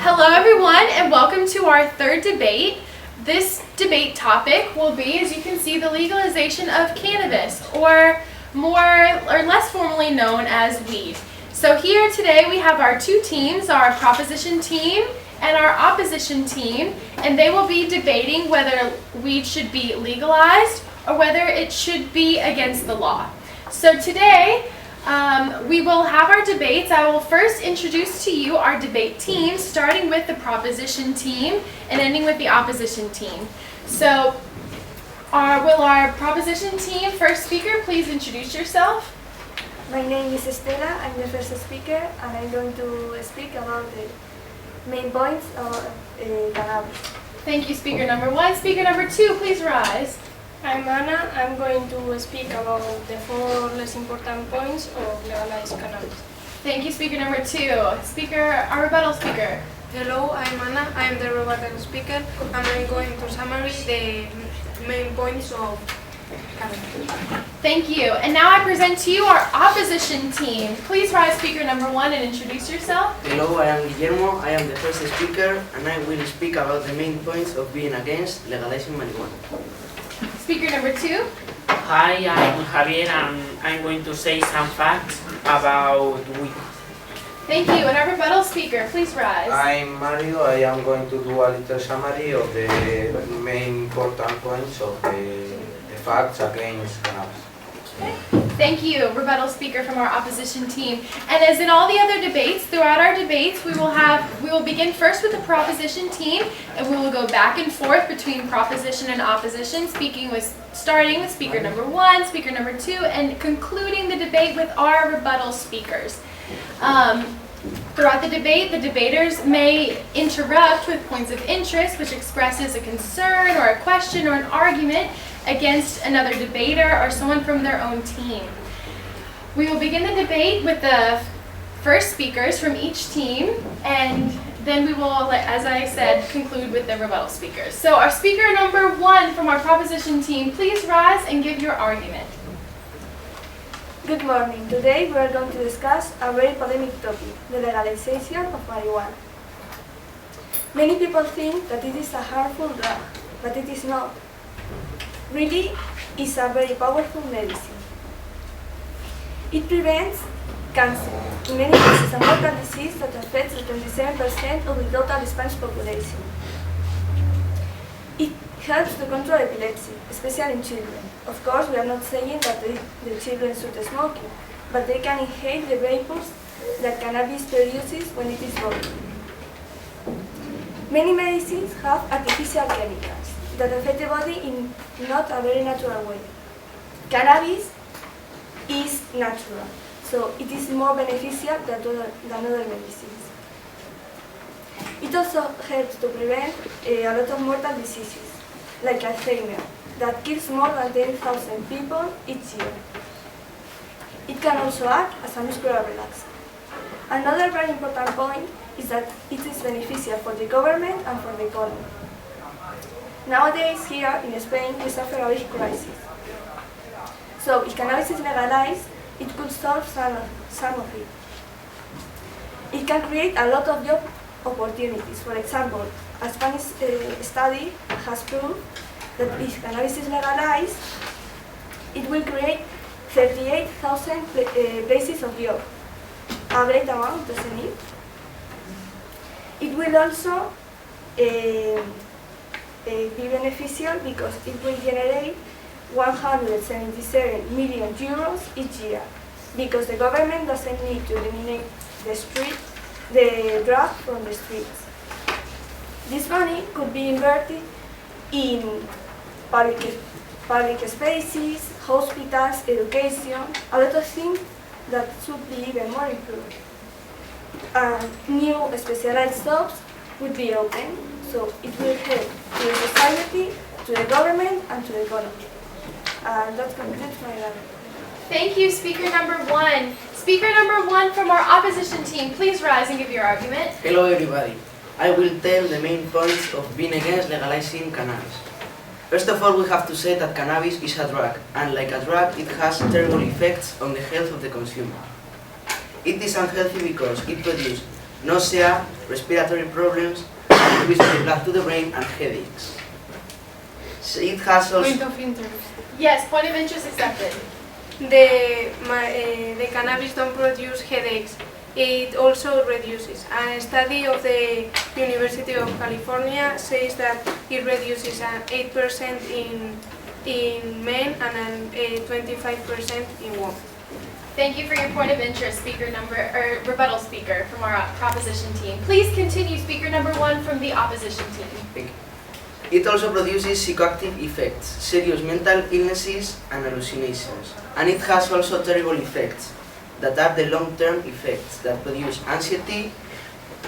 Hello everyone and welcome to our third debate. This debate topic will be, as you can see, the legalization of cannabis, or more or less formally known as weed. So here today we have our two teams, our proposition team and our opposition team, and they will be debating whether weed should be legalized or whether it should be against the law. So today we will have our debates. I will first introduce to you our debate team, starting with the proposition team and ending with the opposition team. So will our proposition team first speaker please introduce yourself? My name is Estela. I'm the first speaker, and I'm going to speak about the main points of cannabis. Thank you, speaker number one. Speaker number two, please rise. I'm Anna. I'm going to speak about the four less important points of legalized cannabis. Thank you, speaker number two. Our rebuttal speaker. Hello, I'm Anna. I'm the rebuttal speaker, and I'm going to summarize the main points of cannabis. Thank you. And now I present to you our opposition team. Please rise, speaker number one, and introduce yourself. Hello, I am Guillermo. I am the first speaker, and I will speak about the main points of being against legalizing marijuana. Speaker number two. Hi, I'm Javier, and I'm going to say some facts about weed. Thank you. And our rebuttal speaker, please rise. I'm Mario. I am going to do a little summary of the main important points of the facts against cannabis. Thank you, rebuttal speaker from our opposition team. And as in all the other debates, throughout our debates, we will begin first with the proposition team, and we will go back and forth between proposition and opposition, starting with speaker number one, speaker number two, and concluding the debate with our rebuttal speakers. Throughout the debate, the debaters may interrupt with points of interest, which expresses a concern or a question or an argument against another debater or someone from their own team. We will begin the debate with the first speakers from each team, and then we will, as I said, conclude with the rebuttal speakers. So our speaker number one from our proposition team, please rise and give your argument. Good morning. Today we are going to discuss a very polemic topic, the legalization of marijuana. Many people think that it is a harmful drug, but it is not. Really, it's a very powerful medicine. It prevents cancer, in many cases a mortal disease that affects 27% of the total Spanish population. It helps to control epilepsy, especially in children. Of course, we are not saying that the children should smoke it, but they can inhale the vapors that cannabis produces when it is burned. Many medicines have artificial chemicals that affect the body in not a very natural way. Cannabis is natural, so it is more beneficial than other medicines. It also helps to prevent a lot of mortal diseases, like Alzheimer, that kills more than 10,000 people each year. It can also act as a muscular relaxant. Another very important point is that it is beneficial for the government and for the economy. Nowadays, here in Spain, we suffer a big crisis. So, if cannabis is legalized, it could solve some of it. It can create a lot of job opportunities. For example, a Spanish study has proved that if cannabis is legalized, it will create 38,000 places of job. A great amount, doesn't it? It will also be beneficial because it will generate 177 million euros each year, because the government doesn't need to eliminate the drug from the streets. This money could be inverted in public spaces, hospitals, education, a lot of things that should be even more improved. And new specialized jobs would be open, so it will help to the society, to the government, and to the economy. And that concludes my argument. Thank you, speaker number one. Speaker number one from our opposition team, please rise and give your argument. Hello, everybody. I will tell the main points of being against legalizing cannabis. First of all, we have to say that cannabis is a drug, and like a drug, it has terrible effects on the health of the consumer. It is unhealthy because it produces nausea, respiratory problems, increase the blood to the brain, and headaches. So it has also... Point of interest. Yes, point of interest accepted. The cannabis don't produce headaches. It also reduces. A study of the University of California says that it reduces an 8% in men and a 25% in women. Thank you for your point of interest, rebuttal speaker from our proposition team. Please continue, speaker number 1 from the opposition team. Thank you. It also produces psychoactive effects, serious mental illnesses and hallucinations. And it has also terrible effects that are the long-term effects that produce anxiety,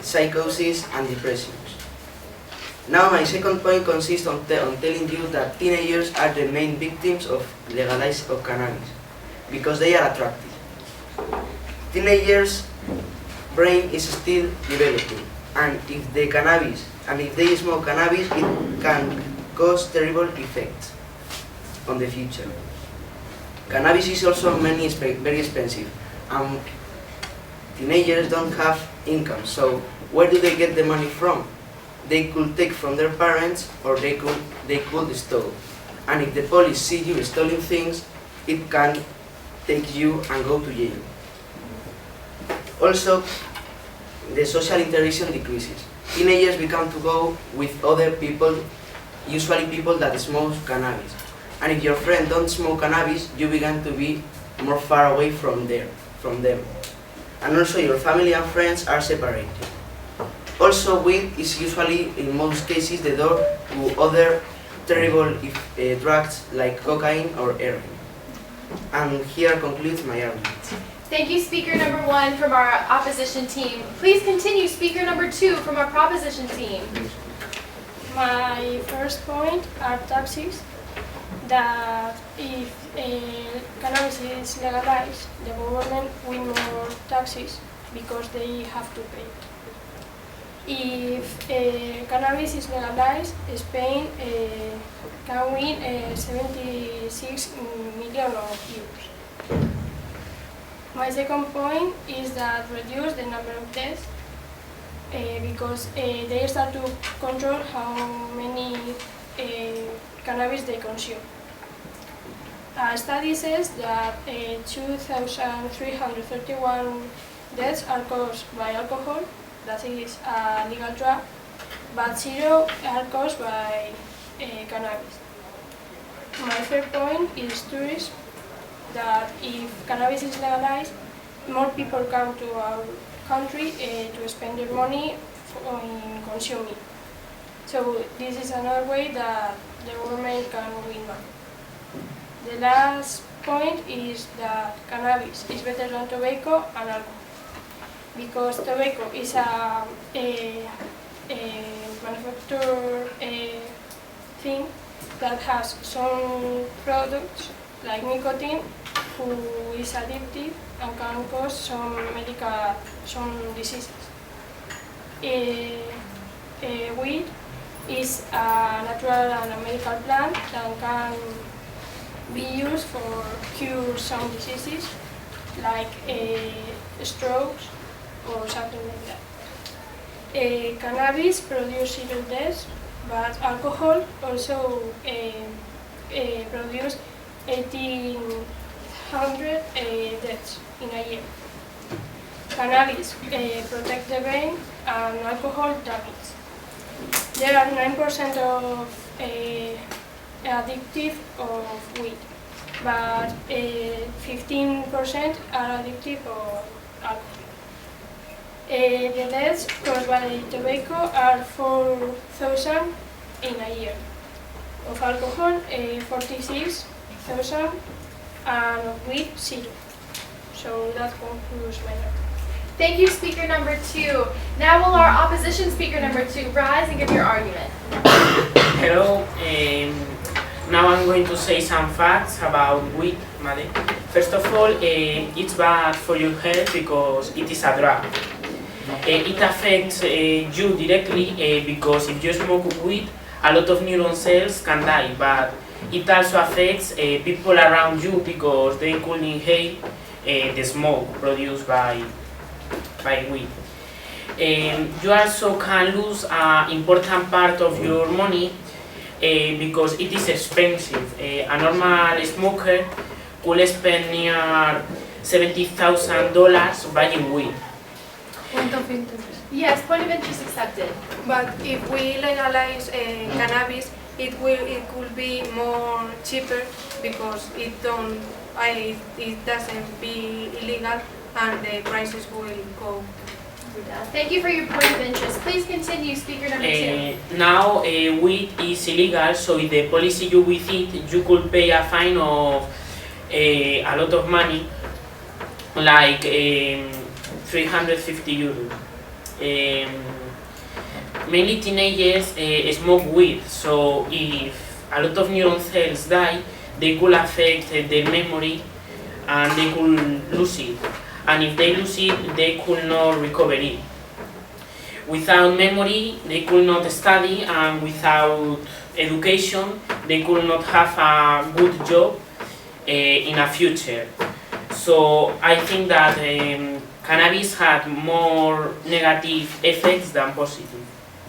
psychosis and depressions. Now my second point consists on telling you that teenagers are the main victims of legalization of cannabis because they are attractive. Teenagers' brain is still developing, and if they smoke cannabis, it can cause terrible effects on the future. Cannabis is also very expensive, and teenagers don't have income, so where do they get the money from? They could take from their parents, or they could steal. And if the police see you stealing things, it can take you and go to jail. Also, the social interaction decreases. Teenagers become to go with other people, usually people that smoke cannabis. And if your friend don't smoke cannabis, you begin to be more far away from them. And also your family and friends are separated. Also, weed is usually, in most cases, the door to other terrible drugs like cocaine or heroin. And here concludes my argument. Thank you, speaker number 1 from our opposition team. Please continue, speaker number 2 from our proposition team. My first point are taxes. That if cannabis is legalized, the government will more taxes because they have to pay. If cannabis is legalized, Spain can win 76 million euros. My second point is that reduce the number of deaths because they start to control how many cannabis they consume. A study says that 2,331 deaths are caused by alcohol, that is a legal drug, but 0 are caused by cannabis. My third point is tourism, that if cannabis is legalized, more people come to our country to spend their money in consuming. So this is another way that the government can win money. The last point is that cannabis is better than tobacco and alcohol, because tobacco is a manufactured thing that has some products like nicotine, who is addictive and can cause some diseases. Weed is a natural and a medical plant that can be used for cure some diseases like strokes or something like that. Cannabis produces 0 deaths, but alcohol also produces 1,800 deaths in a year. Cannabis protects the brain and alcohol damages. There are 9% of addictive of weed, but 15% are addictive of alcohol. The deaths caused by tobacco are 4,000 in a year. Of alcohol, 46,000, and of weed, 0. So that concludes my argument. Thank you, speaker number 2. Now will our opposition speaker number 2 rise and give your argument. Hello. Now I'm going to say some facts about weed. First of all, it's bad for your health because it is a drug. It affects you directly because if you smoke weed, a lot of neuron cells can die, but it also affects people around you because they could inhale the smoke produced by weed. You also can lose an important part of your money because it is expensive. A normal smoker could spend near $70,000 buying weed. Point of interest. Yes, point of interest accepted. But if we legalize cannabis, it could be more cheaper because it doesn't be illegal and the prices will go. Thank you for your point of interest. Please continue, speaker number 2. Now weed is illegal, so if the police see you with it, you could pay a fine of a lot of money, like 350 euros. Mainly teenagers smoke weed, so if a lot of neuron cells die, they could affect their memory and they could lose it. And if they lose it, they could not recover it. Without memory, they could not study, and without education, they could not have a good job in a future. So I think that cannabis had more negative effects than positive.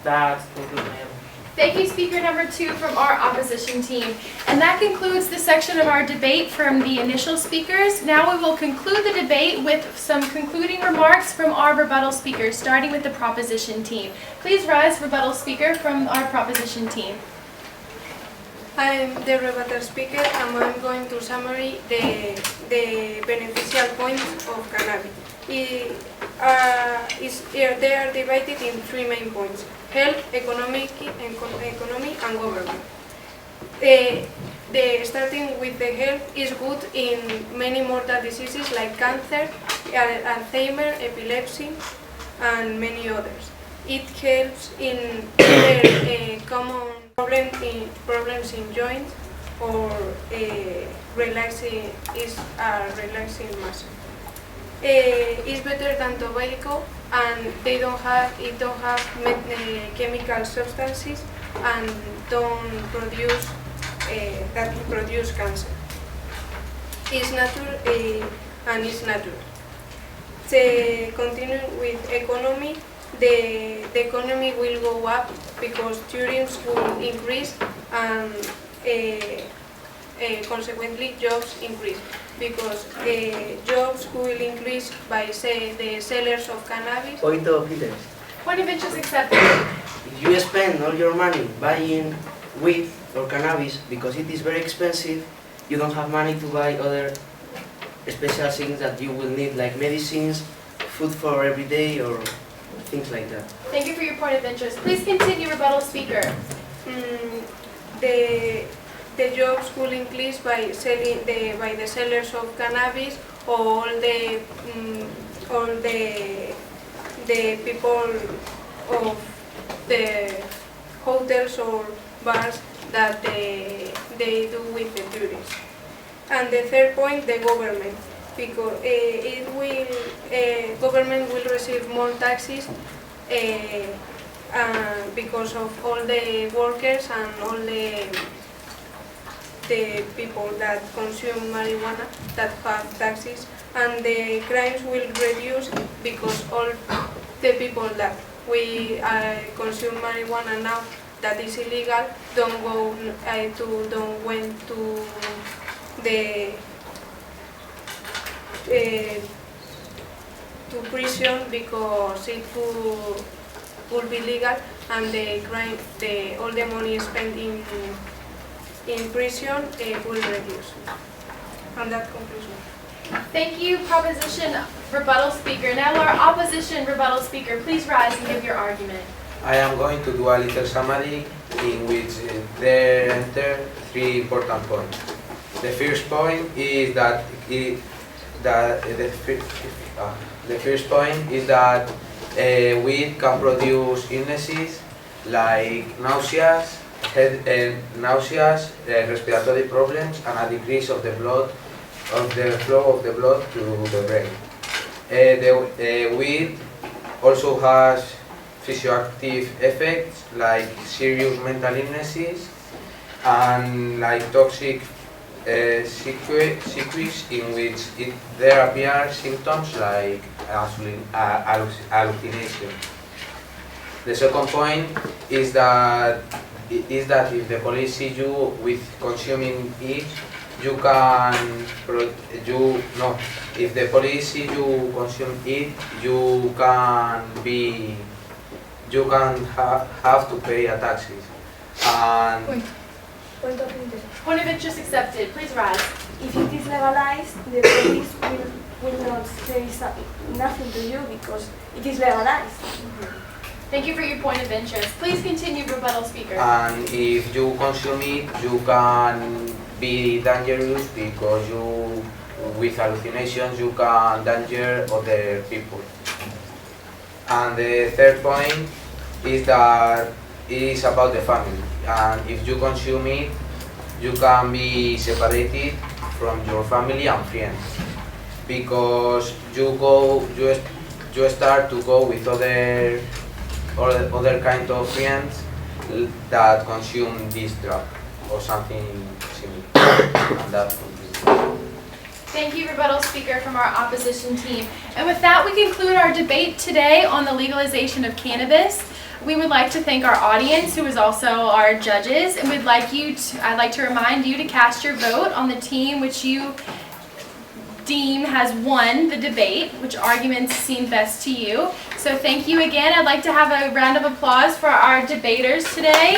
That concludes my argument. Thank you, speaker number 2 from our opposition team. And that concludes the section of our debate from the initial speakers. Now we will conclude the debate with some concluding remarks from our rebuttal speakers, starting with the proposition team. Please rise, rebuttal speaker from our proposition team. I'm the rebuttal speaker and I'm going to summary the beneficial points of cannabis. They are divided in 3 main points: health, economy and government. Starting with the health is good in many mortal diseases like cancer, Alzheimer, epilepsy and many others. It helps in common problems in joints or relaxing muscle. It's better than tobacco, and it don't have chemical substances and don't produce cancer. It's natural and it's natural. To continue with economy, the economy will go up because tourism will increase and consequently jobs increase, because jobs will increase by the sellers of cannabis. Point of interest. Point of interest accepted. If you spend all your money buying weed or cannabis because it is very expensive, you don't have money to buy other special things that you will need, like medicines, food for every day, or things like that. Thank you for your point of interest. Please continue, rebuttal speaker. The jobs will increase by the sellers of cannabis, or all the people of the hotels or bars that they do with the tourists. And the third point, the government, because government will receive more taxes because of all the workers and all the people that consume marijuana that have taxes, and the crimes will reduce because all the people that we consume marijuana now that is illegal don't went to the to prison because it will be legal, and the crime, all the money spent in prison will reduce. And that concludes me. Thank you, proposition rebuttal speaker. Now our opposition rebuttal speaker, please rise and give your argument. I am going to do a little summary in which there enter 3 important points. The first point is that weed can produce illnesses like nauseas, respiratory problems, and a decrease of the flow of the blood to the brain. The weed also has physioactive effects like serious mental illnesses and like toxic sequence in which there appear symptoms like hallucination. The second point is that if the police see you with consuming it, you can if the police see you consume it, you can have to pay a taxes. And Point of interest. Point of interest accepted. Please rise. If it is legalized, the police will not say nothing to you because it is legalized. Thank you for your point of interest. Please continue, rebuttal speaker. And if you consume it, you can be dangerous because with hallucinations, you can danger other people. And the third point is that it is about the family. And if you consume it, you can be separated from your family and friends because you start to go with other kind of friends that consume this drug or something similar. And that Thank you, rebuttal speaker from our opposition team. And with that, we conclude our debate today on the legalization of cannabis. We would like to thank our audience, who is also our judges, and I'd like to remind you to cast your vote on the team which you deem has won the debate, which arguments seem best to you. So thank you again. I'd like to have a round of applause for our debaters today.